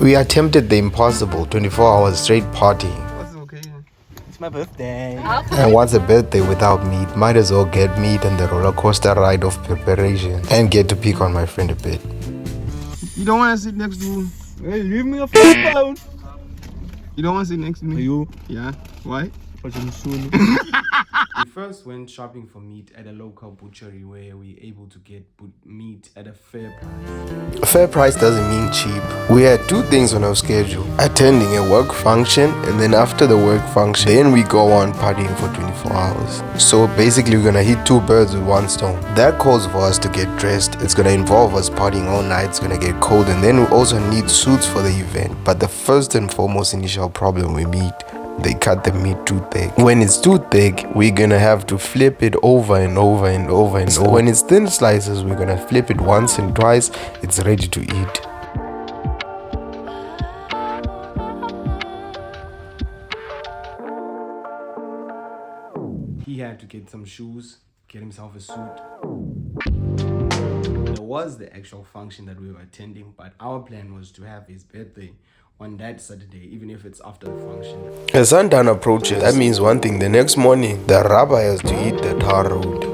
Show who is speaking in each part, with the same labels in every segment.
Speaker 1: We attempted the impossible, 24 hours straight partying.
Speaker 2: What's the occasion?
Speaker 3: It's my birthday.
Speaker 1: And what's a birthday without meat? Might as well get meat and the roller coaster ride of preparation and get to pick on my friend a bit.
Speaker 2: You don't want to sit next to me.
Speaker 3: Hey, leave me a phone.
Speaker 2: You don't want to sit next to me?
Speaker 3: You?
Speaker 2: Yeah. Why?
Speaker 4: We first went shopping for meat at a local butchery where we were able to get meat at a fair price.
Speaker 1: A fair price doesn't mean cheap. We had two things on our schedule: attending a work function, and then after the work function, then we go on partying for 24 hours. So basically we're gonna hit two birds with one stone. That calls for us to get dressed. It's gonna involve us partying all night. It's gonna get cold, and then we also need suits for the event. But the first and foremost initial problem we meet: they cut the meat too thick. When it's too thick, we're gonna have to flip it over and over and over and over. When it's thin slices, we're gonna flip it once and twice. It's ready to eat.
Speaker 4: He had to get some shoes, get himself a suit. There was the actual function that we were attending, but our plan was to have his birthday on that Saturday, even if it's after the function.
Speaker 1: As sundown approaches, that means one thing: the next morning, the rabbi has to hit the tar road.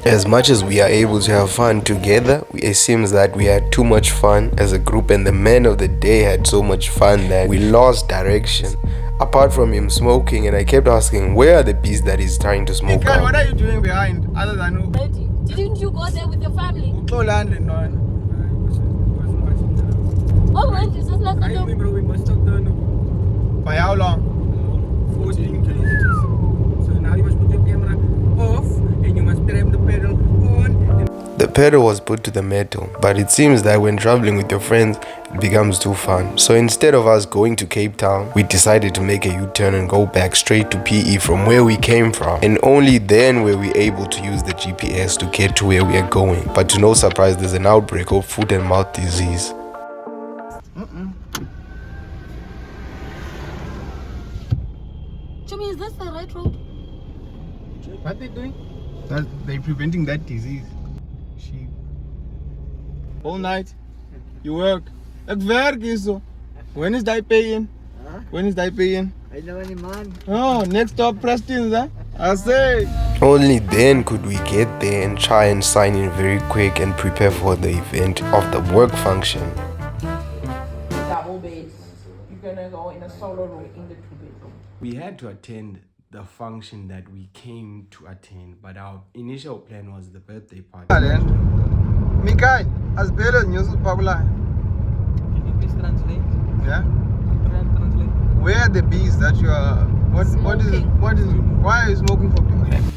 Speaker 1: As much as we are able to have fun together, it seems that we had too much fun as a group, and the man of the day had so much fun that we lost direction. Apart from him smoking, and I kept asking, where are the bees that he's trying to smoke
Speaker 2: Mikael,
Speaker 1: out?
Speaker 2: what are you doing behind other than
Speaker 5: Didn't you go there with your family?
Speaker 2: London?
Speaker 5: Oh, man, Jesus, like a dog.
Speaker 3: Bro, we must have done
Speaker 2: By how long?
Speaker 3: 14 kilometers. So now you must put your camera off and you must trim the pedal on.
Speaker 1: The pedal was put to the metal, but it seems that when traveling with your friends, it becomes too fun. So instead of us going to Cape Town, we decided to make a U-turn and go back straight to PE from where we came from. And only then were we able to use the GPS to get to where we are going. But to no surprise, there's an outbreak of foot and mouth disease.
Speaker 5: Chumi, is this the right road?
Speaker 2: What they doing? They're preventing that disease. Sheep. All night. You work. Ek werk hierso. When is die paying? When is die paying?
Speaker 3: I know any man.
Speaker 2: Oh, next stop Preston's, huh? I say.
Speaker 1: Only then could we get there and try and sign in very quick and prepare for the event of the work function.
Speaker 6: Double beds. You're gonna go in a solo room in the 2-bedroom.
Speaker 4: We had to attend the function that we came to attend, but our initial plan was the birthday party.
Speaker 2: Mikael, as better as news popular.
Speaker 3: Can you please translate?
Speaker 2: Yeah.
Speaker 3: Translate.
Speaker 2: Where are the bees that you are? What is? Why are you smoking for bees?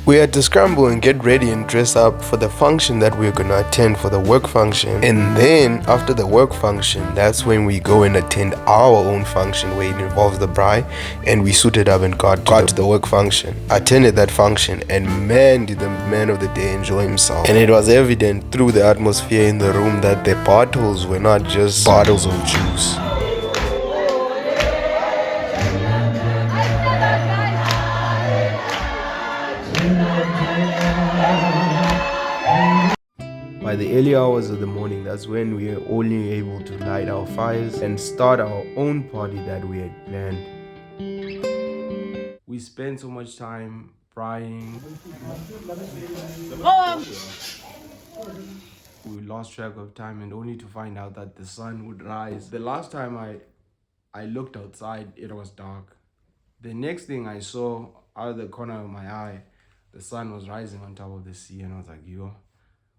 Speaker 1: We had to scramble and get ready and dress up for the function that we were going to attend for the work function. And then after the work function, that's when we go and attend our own function where it involves the bride, and we suited up and got to the work function. Attended that function, and man, did the man of the day enjoy himself. And it was evident through the atmosphere in the room that the bottles were not just bottles of juice. By the early hours of the morning, that's when we were only able to light our fires and start our own party that we had planned.
Speaker 4: We spent so much time frying. We lost track of time, and only to find out that the sun would rise. The last time I looked outside, it was dark. The next thing I saw out of the corner of my eye, the sun was rising on top of the sea, and I was like, yo,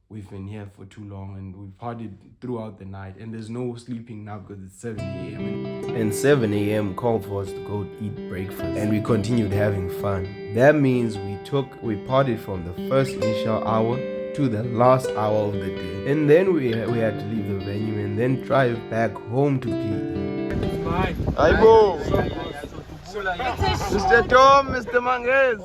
Speaker 4: we've been here for too long, and we partied throughout the night, and there's no sleeping now because it's 7 a.m.
Speaker 1: And 7 a.m. called for us to go eat breakfast, and we continued having fun. That means we partied from the first initial hour to the last hour of the day, and then we had to leave the venue and then drive back home to PE.
Speaker 3: Bye.
Speaker 2: Aibo. Mr. Tom, Mr. Manges.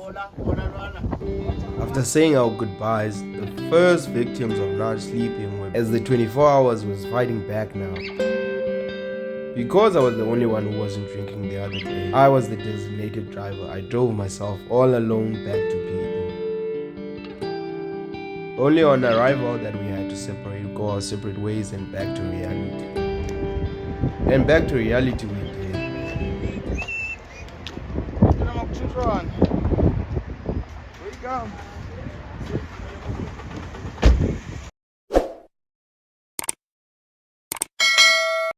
Speaker 1: After saying our goodbyes, the first victims of not sleeping were, as the 24 hours was fighting back now. Because I was the only one who wasn't drinking the other day, I was the designated driver. I drove myself all alone back to PE.
Speaker 4: Only on arrival that we had to separate, go our separate ways and back to reality. And back to reality we did.
Speaker 2: Where you go?